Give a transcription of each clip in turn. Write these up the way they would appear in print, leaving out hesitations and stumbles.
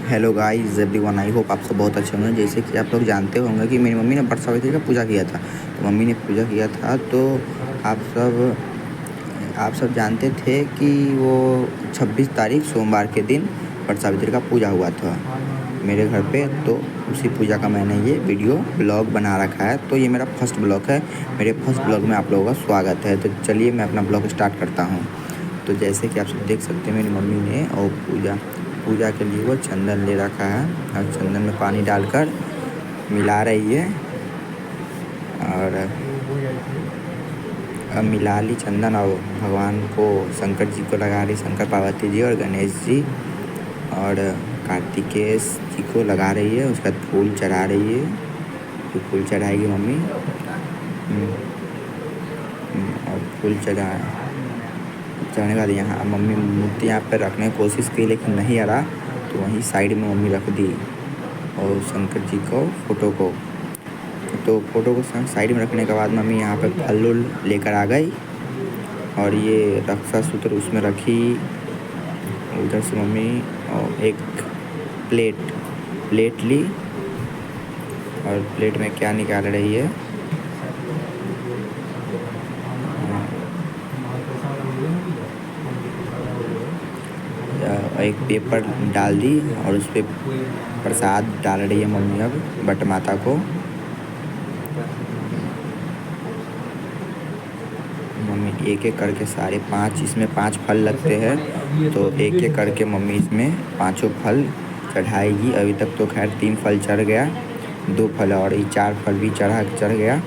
Hello guys everyone, I hope आप सब बहुत अच्छे होंगे। जैसे कि आप लोग जानते होंगे कि मेरी मम्मी ने वट सावित्री का पूजा किया था। तो मम्मी ने पूजा किया था तो आप सब जानते थे कि वो 26 तारीख सोमवार के दिन वट सावित्री का पूजा हुआ था मेरे घर पे। तो उसी पूजा का मैंने ये वीडियो ब्लॉग बना रखा है। तो ये मेरा फर्स्ट ब्लॉग है। मेरे फर्स्ट ब्लॉग में आप लोगों का स्वागत है। तो चलिए मैं अपना ब्लॉग स्टार्ट करता हूँ। तो जैसे कि आप सब देख सकते हैं, मेरी मम्मी ने और पूजा के लिए वो चंदन ले रखा है और चंदन में पानी डालकर मिला रही है। और अब मिला ली चंदन और भगवान को, शंकर जी को लगा रही, शंकर पार्वती जी और गणेश जी और कार्तिकेय जी को लगा रही है। उसके बाद फूल चढ़ा रही है। तो फूल चढ़ाएगी मम्मी। और फूल चढ़ाने के बाद यहाँ मम्मी मूर्ति यहाँ पर रखने की कोशिश की, लेकिन नहीं आ रहा। तो वहीं साइड में मम्मी रख दी और शंकर जी को फोटो को साइड में रखने के बाद मम्मी यहाँ पे फल उल लेकर आ गई और ये रक्षा सूत्र उसमें रखी। उधर से मम्मी और एक प्लेट ली और प्लेट में क्या निकाल रही है, एक पेपर डाल दी और उस पर प्रसाद डाल रही है मम्मी अब बट माता को। मम्मी एक एक करके सारे 5, इसमें 5 फल लगते हैं, तो एक एक करके मम्मी इसमें 5 फल चढ़ाएगी। अभी तक तो खैर 3 फल चढ़ गया, 2 फल और ये 4 फल भी चढ़ गया।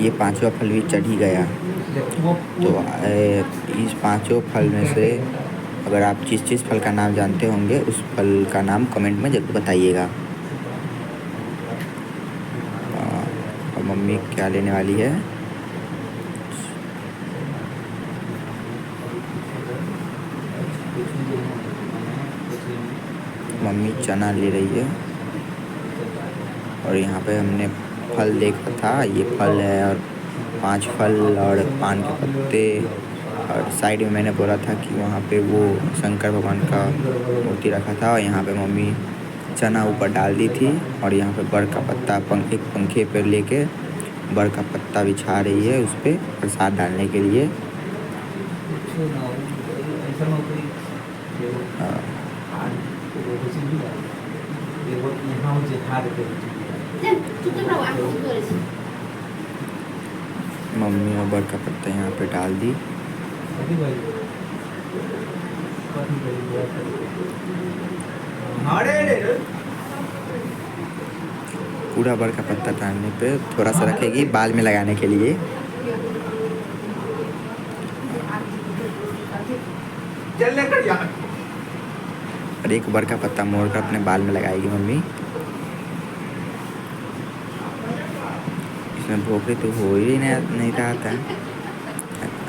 ये 5वां फल भी चढ़ ही गया। तो इस 5 फल में से अगर आप जिस फल का नाम जानते होंगे उस फल का नाम कमेंट में जरूर बताइएगा। और मम्मी क्या लेने वाली है, मम्मी चना ले रही है। और यहाँ पे हमने फल देखा था, ये फल है और 5 फल और पान के पत्ते। और साइड में मैंने बोला था कि वहाँ पे वो शंकर भगवान का मूर्ति रखा था और यहाँ पे मम्मी चना ऊपर डाल दी थी। और यहाँ पे बड़ का पत्ता एक पंखे पर लेके बड़ का पत्ता बिछा रही है उस पर प्रसाद डालने के लिए। मम्मी और बड़ का पत्ता यहाँ पे डाल दी। पूरा बड़ का पत्ता डालने पे थोड़ा सा रखेगी बाल में लगाने के लिए। और एक बड़ का पत्ता मोड़ कर अपने बाल में लगाएगी मम्मी। इसमें भोपड़ी तो हो ही नहीं रहा था।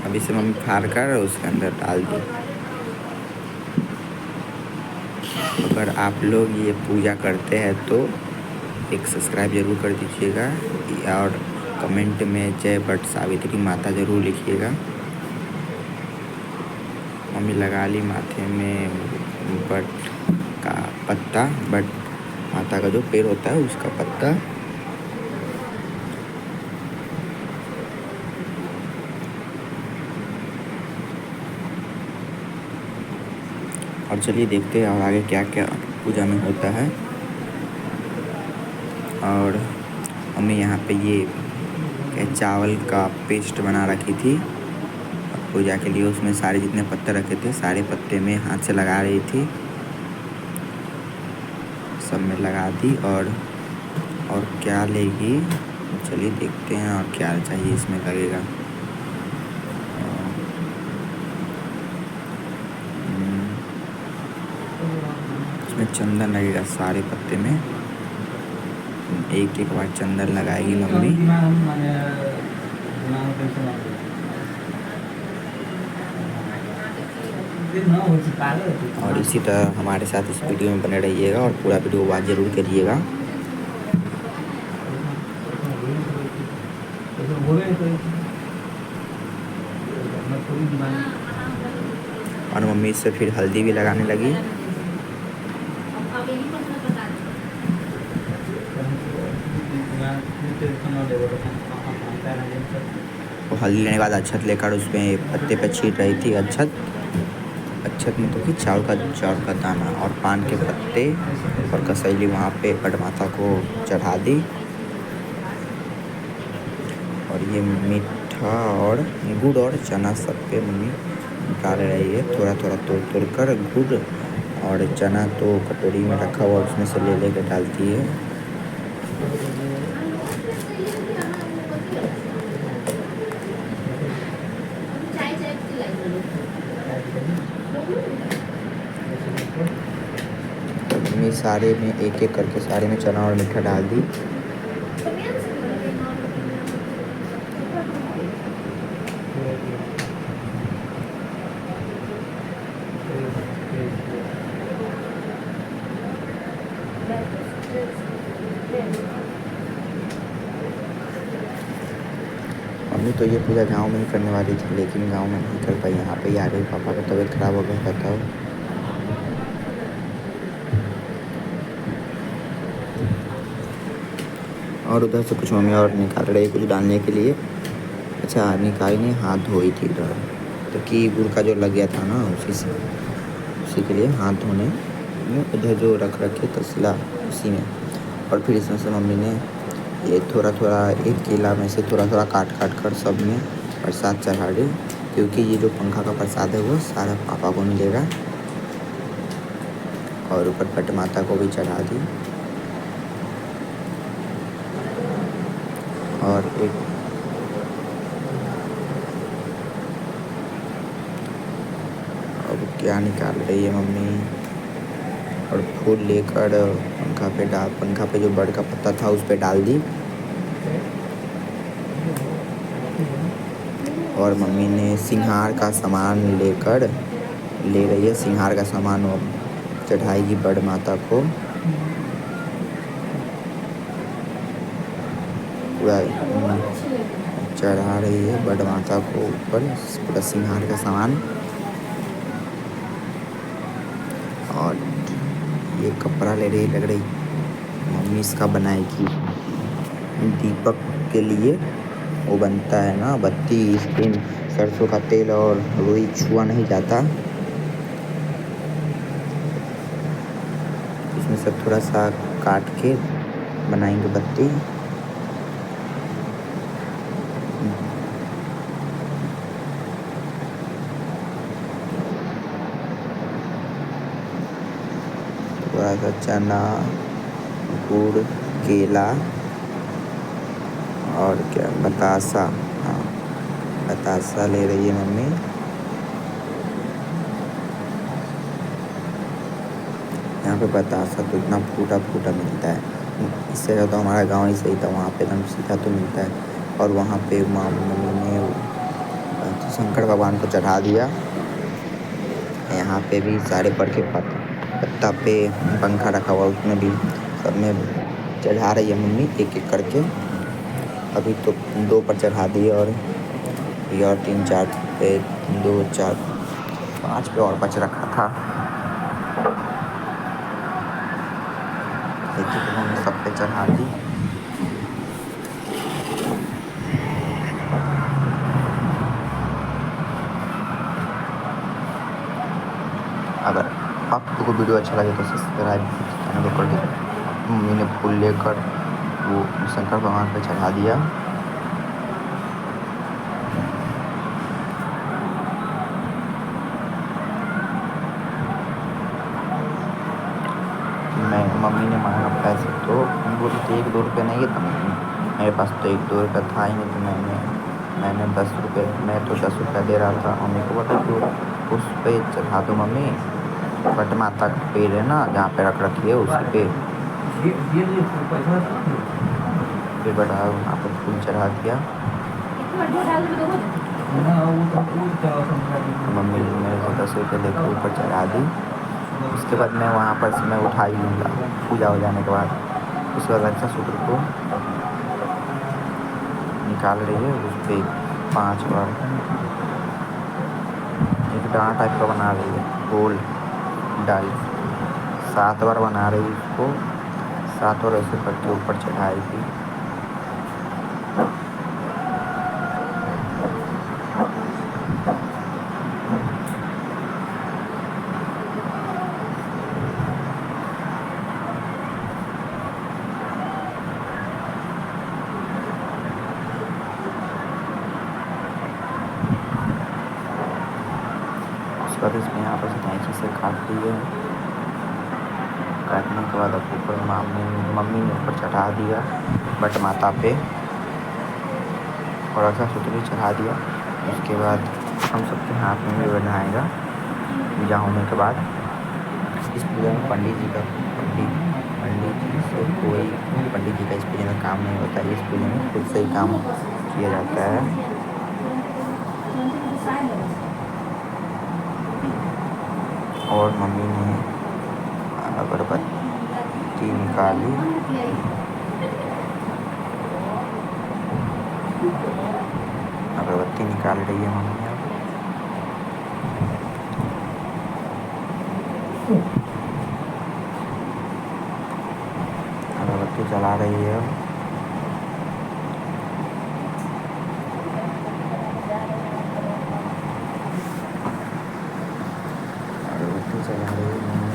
अब इसे मम्मी फाड़ कर उसके अंदर डाल दी। अगर आप लोग ये पूजा करते हैं तो एक सब्सक्राइब ज़रूर कर दीजिएगा और कमेंट में जय वट सावित्री माता ज़रूर लिखिएगा। मम्मी लगा ली माथे में वट का पत्ता, वट माता का जो पेड़ होता है उसका पत्ता। और चलिए देखते हैं और आगे क्या क्या पूजा में होता है। और मम्मी यहाँ पे ये चावल का पेस्ट बना रखी थी पूजा के लिए। उसमें सारे जितने पत्ते रखे थे सारे पत्ते में हाथ से लगा रही थी, सब में लगा दी। और क्या लेगी, चलिए देखते हैं और क्या चाहिए इसमें लगेगा। इसमें चंदन लगेगा सारे पत्ते में, एक एक बार चंदन लगाएगी मम्मी। और इसी तरह हमारे साथ इस वीडियो में बने रहिएगा और पूरा वीडियो वॉच जरूर करिएगा। और मम्मी इससे फिर हल्दी भी लगाने लगी। तो हल्दी लेने के बाद अक्षत लेकर उसमें पत्ते पे छीट रही थी। अक्षत में तो कि चावल का दाना और पान के पत्ते और कसैली वहाँ पे बड़ माता को चढ़ा दी। और ये मीठा और गुड़ और चना सब पे मम्मी डाल रही है, थोड़ा थोड़ा तोड़ कर। गुड़ और चना तो कटोरी में रखा हुआ, उसमें से ले कर डालती है। तो मम्मी सारे में एक एक करके सारे में चना और मीठा डाल दी। मम्मी तो ये पूजा गांव में ही करने वाली थी, लेकिन गांव में नहीं कर पाई, यहाँ पे ही आ गई। पापा का तबीयत खराब हो गया था। और उधर से कुछ मम्मी और निकाल रही कुछ डालने के लिए। अच्छा, निकाली ने हाथ धोई थी इधर, तो कि गुड़ का जो लग गया था ना, उसी के लिए हाथ धोने में उधर जो रख रखे तसला उसी में। और फिर इसमें से मम्मी ने ये थोड़ा एक केला में से थोड़ा काट कर सब में प्रसाद चढ़ा दी, क्योंकि ये जो पंखा का प्रसाद है वो सारा पापा को मिलेगा। और ऊपर पट माता को भी चढ़ा दी। और एक अब क्या निकाल रही है मम्मी, और फूल लेकर पंखा पे जो बड़ का पत्ता था उस पे डाल दी। और मम्मी ने सिंहार का सामान ले रही है। सिंहार का सामान वो चढ़ाएगी बड़ माता को। पूरा चढ़ा रही है बड़ माता को ऊपर पूरा सिंहार का सामान। और ये कपड़ा ले रही, लग रही मम्मी इसका बनाएगी दीपक के लिए। वो बनता है ना बत्ती, इस दिन सरसों का तेल और रुई छुआ नहीं जाता। इसमें से थोड़ा सा काट के बनाएंगे बत्ती। थोड़ा सा चना, गुड़, केला और क्या बतासा, हाँ बतासा ले रही है मम्मी। यहाँ पे बतासा तो इतना फूटा मिलता है, इससे ज़्यादा हमारा गांव ही सही था, वहाँ पे एकदम सीधा तो मिलता है। और वहाँ पे मम्मी ने शंकर भगवान को चढ़ा दिया। यहाँ पे भी सारे बड़ के पत्ता पे पंखा रखा हुआ, उसमें भी सब में चढ़ा रही है मम्मी एक एक करके। अभी तो 2 पर चढ़ा दी, और 3 4 पे 2 4 5 पे और बच रखा था। देखिए तो हमने सब पे चढ़ा दी। अगर आपको को वीडियो अच्छा लगे तो सब्सक्राइब चैनल कर दीजिए। मम्मी ने फूल लेकर वो शंकर भगवान पे चढ़ा दिया। मम्मी ने मांगा पैसे, तो बोली तो 1-2 रुपये नहीं है, तो मेरे पास तो 1-2 रुपये था ही नहीं, तो मैंने 10 रुपये, मैं तो 10 रुपया दे रहा था। मम्मी को बोला तो उस पे चढ़ा दो मम्मी, बट माता का पेड़ है ना जहाँ पे रखी है उसी पे। फिर बड़ा वहाँ पर फूल चढ़ा दिया। मम्मी ने मेरे को 10 रुपये लेकर ऊपर चढ़ा दी। उसके बाद मैं वहाँ पर से मैं उठा ही लूँगा पूजा हो जाने के बाद। उसके बाद अच्छा सूत्र को निकाल रही है, उस पर 5 बार डांट टाइप का बना रही है, गोल डाल 7 बार बना रही है इसको, 7 बार ऐसे करके ऊपर चढ़ाएगी। उसके बाद इसमें यहाँ पर कैंची से काट ली है। काटने के बाद अब ऊपर मम्मी ने ऊपर चढ़ा दिया बट माता पे, और अच्छा सूत्र भी चढ़ा दिया। उसके बाद हम सबके हाथ में भी बनाएगा पूजा होने के बाद। इस पूजा में पंडित जी से कोई पंडित जी का इस पूजा में काम नहीं होता है। इस पूजा में खुद से ही काम किया जाता है। और मम्मी ने अगरबत्ती निकाली, अगरबत्ती निकाल रही है मम्मी। अगरबत्ती जला रही है। अगरबत्ती जला रही है मम्मी।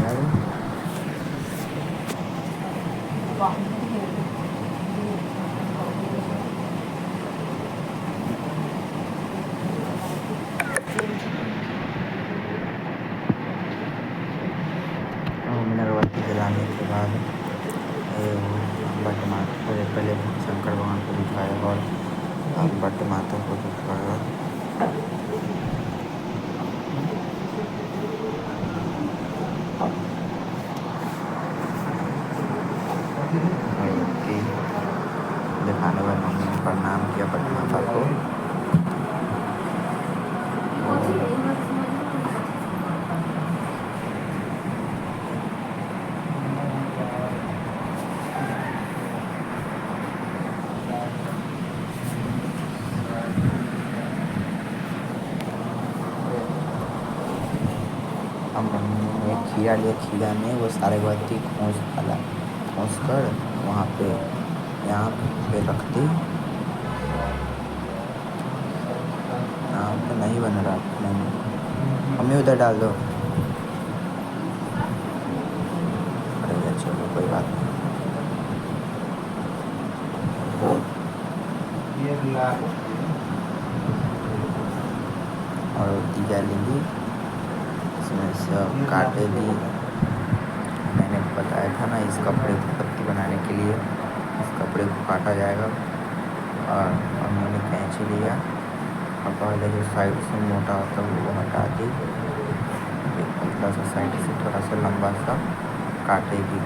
अगरबत्ती जलाने के बाद बट माता पहले शंकर भगवान को दिखाया और बट माता को दिखाया। दिखाने बाद मम्मी ने प्रणाम किया बट माता को। हम मम्मी ने खीरा लिया, खीरा में वो सारे बत्ती खोस कर वहाँ पे यहाँ पे रख दी। यहाँ पे नहीं बन रहा, नहीं मम्मी उधर डाल दो। अरे चलो कोई बात नहीं। और दिया लेंगी, इसमें से काटेगी। मैंने बताया था ना इस कपड़े की पत्ती बनाने के लिए इस कपड़े को काटा जाएगा। और मैंने कैंची लिया और पहले जो साइड से मोटा होता है वो हटा दी, एक पतला सा साइड से थोड़ा सा लंबा सा काटेगी।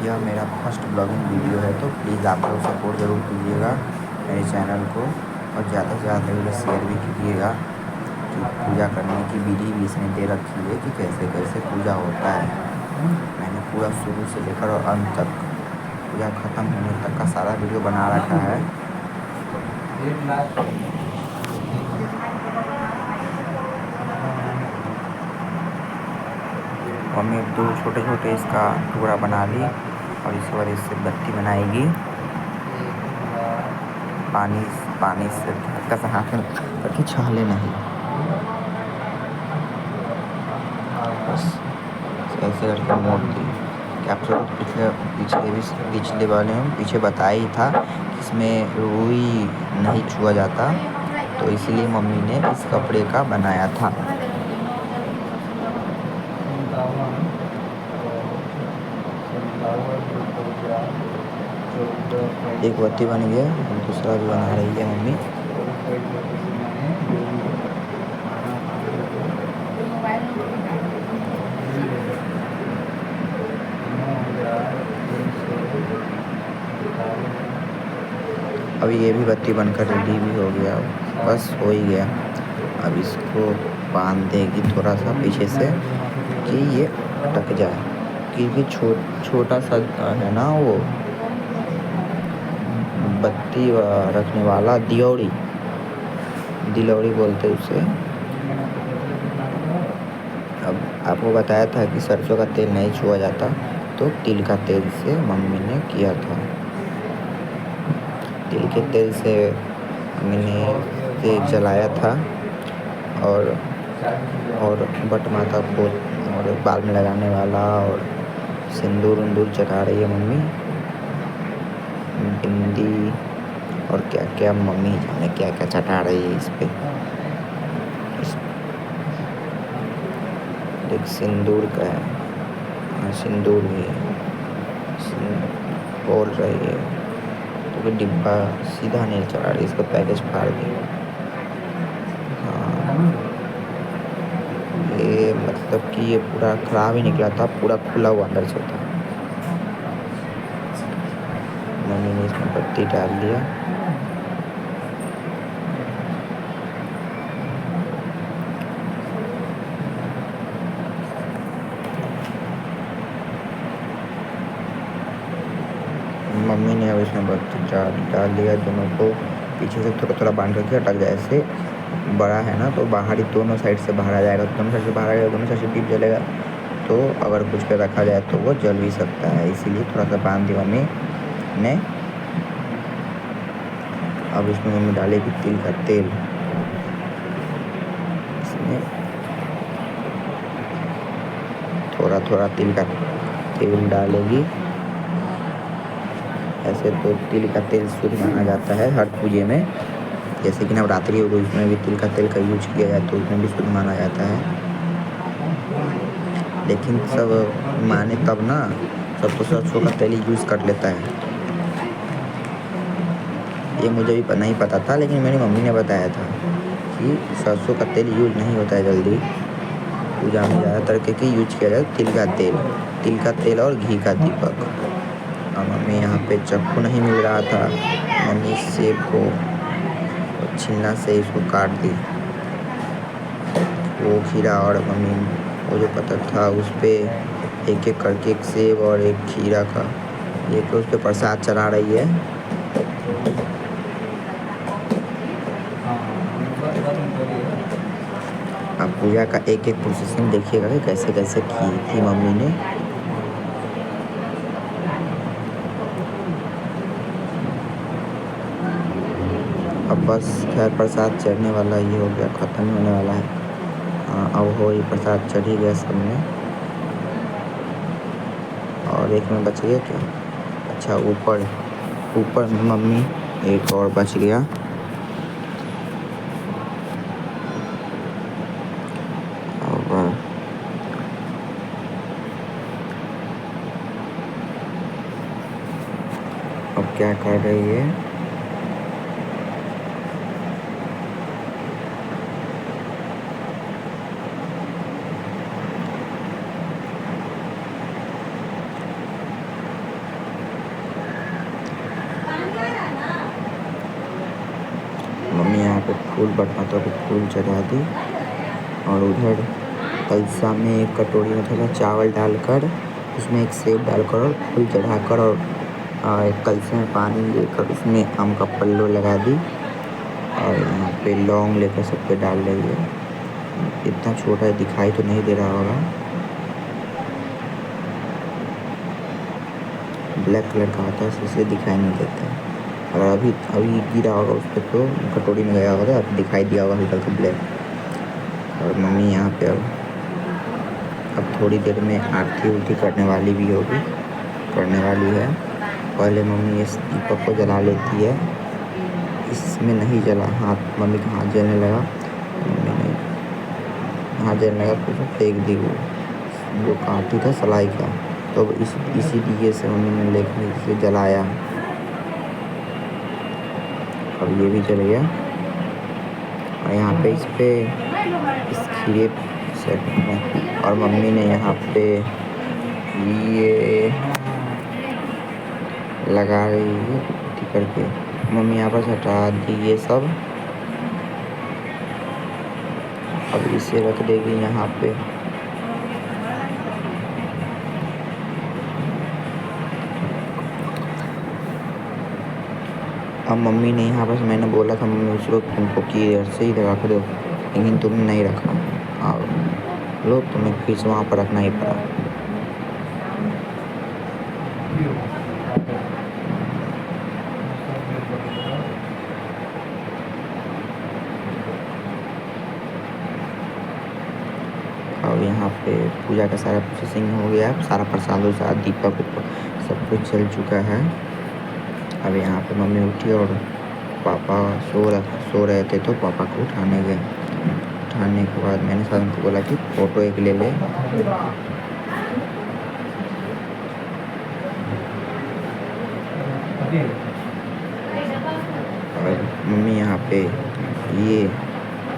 यह मेरा फर्स्ट ब्लॉगिंग वीडियो है, तो प्लीज़ आप लोग सपोर्ट ज़रूर कीजिएगा मेरे चैनल को, और ज़्यादा से ज़्यादा वीडियो शेयर भी कीजिएगा। कि पूजा करने की विधि भी इसमें दे रखी है कि कैसे कैसे पूजा होता है। मैंने पूरा शुरू से लेकर और अंत तक पूजा ख़त्म होने तक का सारा वीडियो बना रखा है। मम्मी दो छोटे छोटे इसका टुकड़ा बना ली और इस बार इससे बत्ती बनाएगी। पानी से हल्का सा हाथ में करके छाले नहीं, बस ऐसे करके मोड़ दी। क्या आप लोग पिछले वाले में पीछे बताया ही था कि इसमें रुई नहीं छुआ जाता, तो इसलिए मम्मी ने इस कपड़े का बनाया था। एक बत्ती बन गया, दूसरा भी बना रही है मम्मी। अब ये भी बत्ती बनकर रेडी भी हो गया, बस हो ही गया। अब इसको बांध देगी थोड़ा सा पीछे से कि ये अटक जाए, क्योंकि छोटा सा है ना वो, बत्ती रखने वाला दियौड़ी, दिलौड़ी बोलते उसे। अब आपको बताया था कि सरसों का तेल नहीं छुआ जाता, तो तिल का तेल से मम्मी ने किया था। तिल के तेल से मम्मी ने जलाया था और बट माता को और बाल में लगाने वाला और सिंदूर उंदूर चढ़ा रही है मम्मी, बिंदी और क्या क्या मम्मी जाने क्या क्या चढ़ा रही है इस पे। एक सिंदूर का है, हाँ सिंदूर भी है, बोल रही है तो डिब्बा सीधा नहीं चढ़ा रही, इसका पैकेज फाड़ दी। हाँ ये मतलब कि ये पूरा ख़राब ही निकला था, पूरा खुला हुआ अंदर से था। मम्मी ने इसमें पत्ती डाल दिया। मम्मी ने अब इसमें बत्ती डाल दिया, दोनों को पीछे से थोड़ा थोड़ा बांध करके अटक जाए। ऐसे बड़ा है ना तो बाहर ही दोनों साइड से बाहर आ जाएगा, दोनों साइड से बाहर आ जाएगा, दोनों साइड से दीप जलेगा, तो अगर कुछ पे रखा जाए तो वो जल भी सकता है, इसीलिए थोड़ा सा बांध दी मम्मी ने। अब इसमें मम्मी डालेगी तिल का तेल, इसमें थोड़ा थोड़ा तिल का तेल डालेगी। ऐसे तो तिल का तेल शुद्ध माना जाता है हर पूजे में, जैसे कि नवरात्रि हो गई उसमें भी तिल का तेल का यूज किया जाए तो उसमें भी शुद्ध माना जाता है। लेकिन सब माने तब ना, सब तो सरसों का तेल यूज़ कर लेता है। ये मुझे भी नहीं पता था, लेकिन मेरी मम्मी ने बताया था कि सरसों का तेल यूज नहीं होता है जल्दी, पूजा में ज़्यादातर के यूज किया जाए तिल का तेल और घी का दीपक। और मम्मी यहाँ पे चाकू नहीं मिल रहा था, मम्मी सेब को छीलना से इसको काट दी। वो खीरा और मम्मी वो जो पत्थर था उस पर एक एक करके एक सेब और एक खीरा का एक उस पर प्रसाद चढ़ा रही है। अब पूजा का एक एक प्रोसेसिंग देखिएगा कि कैसे कैसे की थी मम्मी ने। अब बस खैर प्रसाद चढ़ने वाला ये हो गया, ख़त्म होने वाला है। अब हो ही प्रसाद चढ़ ही गया सब में, और एक में बच गया क्या, अच्छा ऊपर में मम्मी एक और बच गया। अब क्या कर रही है, मम्मी यहाँ पे फूल बटमाता को फूल चढ़ा दी, और उधर कलसा में एक कटोरी में थोड़ा चावल डालकर उसमें एक सेब डालकर और फूल चढ़ाकर और एक कलसे में पानी लेकर उसमें आम का पल्लू लगा दी, और यहाँ पे लौंग लेकर सब पे डाल रही है। इतना छोटा दिखाई तो नहीं दे रहा होगा, ब्लैक कलर का होता है इससे दिखाई नहीं देता है, और अभी गिरा होगा उस पर तो कटोरी में गया होगा, अब दिखाई दिया होगा हल्का हल्का ब्लैक। और मम्मी यहाँ पे अब थोड़ी देर में आरती उरती करने वाली है। पहले मम्मी इस दीपक को जला लेती है, इसमें नहीं जला, मम्मी का हाथ जलने लगा, मम्मी ने हाथ जलने लगा तो फेंक दी वो जो काटी था सलाई का, तो इसी दिए से मम्मी ने लेकर इसे जलाया। अब ये भी जल गया, और यहाँ पे इस खीरे सेट में, और मम्मी ने यहाँ पे ये लगा रही है करके, मम्मी यहाँ पर हटा दी ये सब। अब इसे रख देगी यहाँ पे। अब मम्मी ने यहाँ बस मैंने बोला था मम्मी उस रोज तुमको कि इधर से ही रख दो, लेकिन तुमने नहीं रखा और लो तुम्हें फिर से वहाँ पर रखना ही पड़ा। और यहाँ पे पूजा का सारा प्रोसेसिंग हो गया है, सारा प्रसाद वसाद दीपक सब कुछ चल चुका है। अब यहाँ पे मम्मी उठी और पापा सो रहे थे तो पापा को उठाने गए। उठाने के बाद मैंने साथ उनको बोला कि फ़ोटो एक ले ले। और मम्मी यहाँ पे ये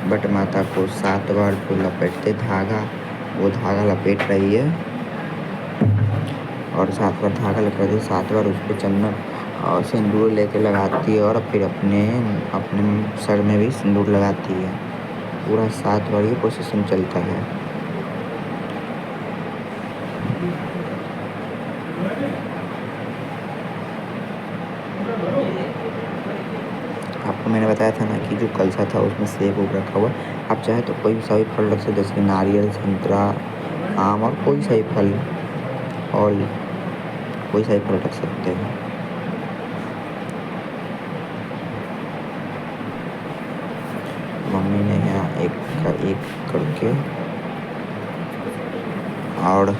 बट माता को 7 बार को लपेटते धागा, वो धागा लपेट रही है और 7 बार धागा लपेटते 7 बार उस पर चंदन और सिंदूर लेके लगाती है और फिर अपने सर में भी सिंदूर लगाती है। पूरा 7 बार ये प्रोसेसिंग चलता है। आपको मैंने बताया था ना कि जो कलसा था उसमें सेब उब रखा हुआ। आप चाहे तो कोई भी सभी फल रख सकते, जैसे कि नारियल, संतरा, आम और कोई सा भी फल और कोई सा भी फल रख सकते हैं। मम्मी ने यहाँ एक का एक करके और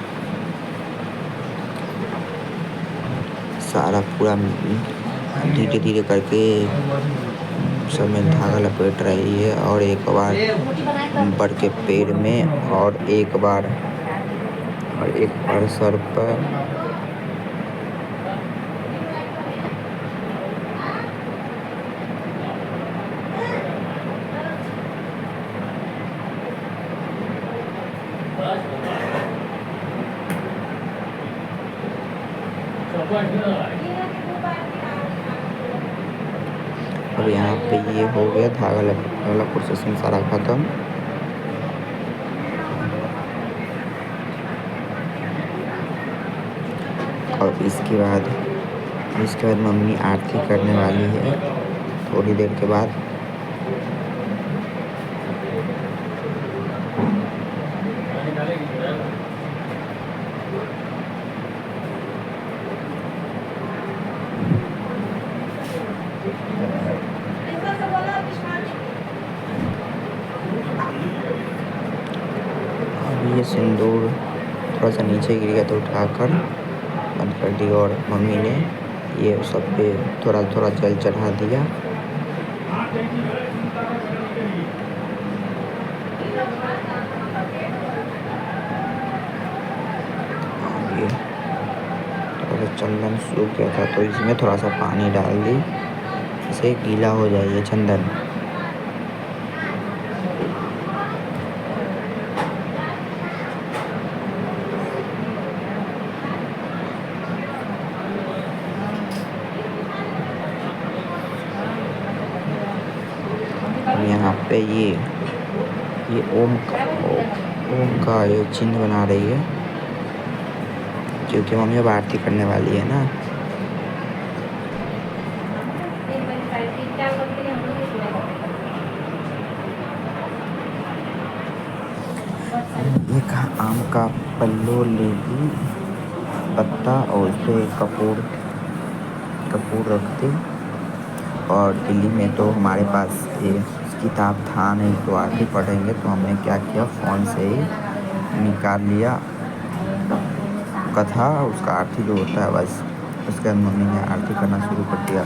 सारा पूरा धीरे धीरे करके सब में धागा लपेट रही है और एक बार बड़ के पैर में और एक बार सर पर। अब यहाँ पे ये हो गया धागा लपेटने वाला प्रोसेसिंग सारा खत्म। और इसके बाद मम्मी आरती करने वाली है थोड़ी देर के बाद। अब ये सिंदूर थोड़ा सा नीचे गिर गया तो उठाकर बंद कर दिया और मम्मी ने ये सब पे थोड़ा थोड़ा जल चढ़ा दिया। ये थोड़ा सा चंदन सूख गया था तो इसमें थोड़ा सा पानी डाल दी, इसे गीला हो जाए ये चंदन। यहाँ पे ये ओम का ये चिन्ह बना रही है क्योंकि मम्मी अब आरती करने वाली है ना। एक आम का पल्लो ले ली, पत्ता और उस पर कपूर रख दी। और दिल्ली में तो हमारे पास ये किताब था नहीं तो आरती पढ़ेंगे, तो हमने क्या किया फ़ोन से ही निकाल लिया कथा, उसका आरती जो होता है बस। उसके बाद मम्मी ने आरती करना शुरू कर दिया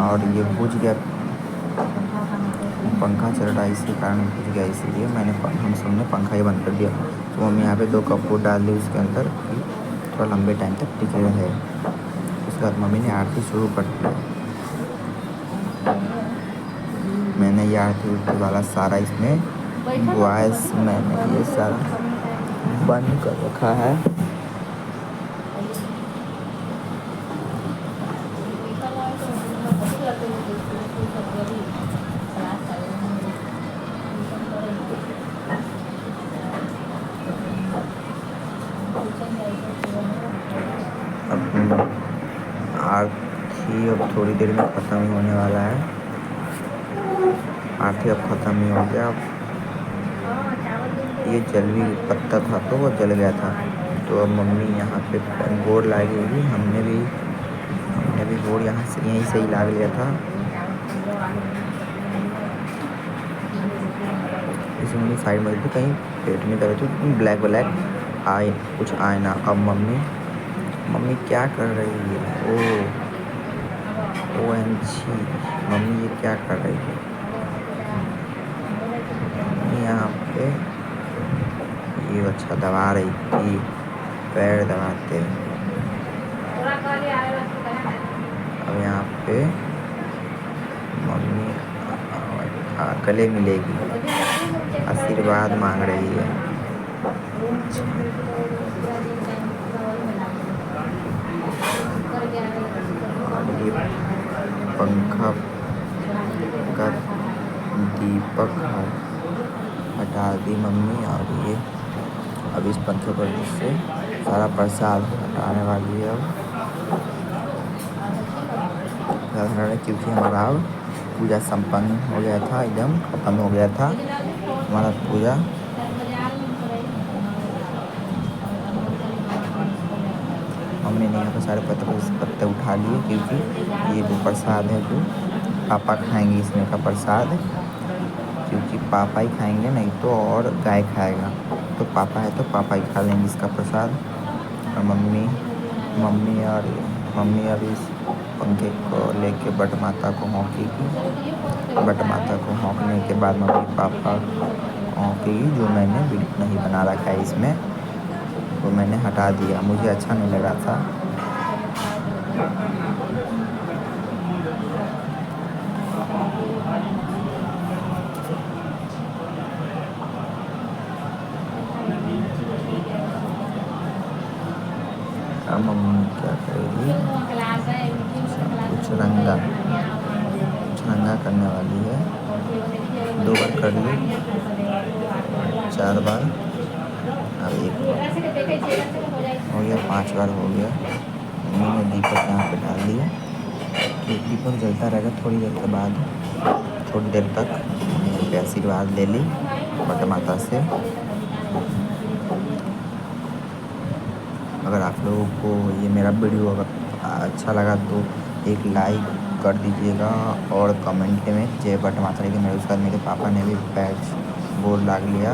और ये बुझ गया, पंखा चल रहा है इसी कारण बुझ गया, इसीलिए हम सब ने पंखा ही बंद कर दिया। तो मम्मी यहाँ पे 2 कपूर डाल दी उसके अंदर कि थोड़ा लंबे टाइम तक टिके रहे। उसके बाद मम्मी ने आरती शुरू कर दिया। मैंने ये आरती वाला सारा इसमें वॉइस मैंने ये सारा बंद कर रखा है। आरती ये अब थोड़ी देर में ख़त्म ही होने वाला है। आटे अब ख़त्म ही हो गया। ये जल भी पत्ता था तो वो जल गया था, तो अब मम्मी यहाँ पे गोड़ लागी होगी। हमने भी गोड़ यहीं से ही लाग लिया था। इसे मम्मी साइड में तो कहीं पेट में दर्द तो ब्लैक आए कुछ आए ना। अब मम्मी क्या कर रही है? OMG, मम्मी ये क्या कर रही है? यहाँ पे ये अच्छा दबा रही थी, पैर दबाते। अब यहाँ पे मम्मी गले मिलेगी, आशीर्वाद मांग रही है। और ये पंखा का दीपक है, हटा दी मम्मी। और ये अब इस पंखे पर से सारा प्रसाद हटाने वाली है। अब क्योंकि हमारा अब पूजा संपन्न हो गया था, एकदम ख़त्म हो गया था हमारा पूजा। मम्मी ने यहाँ पर सारे पत्ते उठा लिए, क्योंकि ये जो प्रसाद है जो पापा खाएंगे इसमें का प्रसाद, क्योंकि पापा ही खाएंगे, नहीं तो और गाय खाएगा। तो पापा है तो पापा ही खा लेंगे इसका प्रसाद। और मम्मी अब इस पंखे को लेके बट माता को हौंकेगी। बट माता को हौंकने के बाद मम्मी पापा हौंकेगी। जो मैंने वीडियो नहीं बना रखा है इसमें, वो मैंने हटा दिया, मुझे अच्छा नहीं लगा था। अब मम्मी क्या करेगी? कुछ रंगा करने वाली है। 2 बार कर ली, 4 बार, अब 1 बार हो गया, 5 बार हो गया। मम्मी ने दीपक यहाँ पे डाल दिया। तो दीपक जलता रहेगा थोड़ी देर के बाद, थोड़ी देर तक यहाँ पे आशीर्वाद ले ली बट माता से। अगर आप लोगों को ये मेरा वीडियो अगर अच्छा लगा तो एक लाइक कर दीजिएगा, और कमेंट में जय बट माता। लेकिन मेरे उसके बाद मेरे पापा ने भी पैर गोड़ लाग लिया।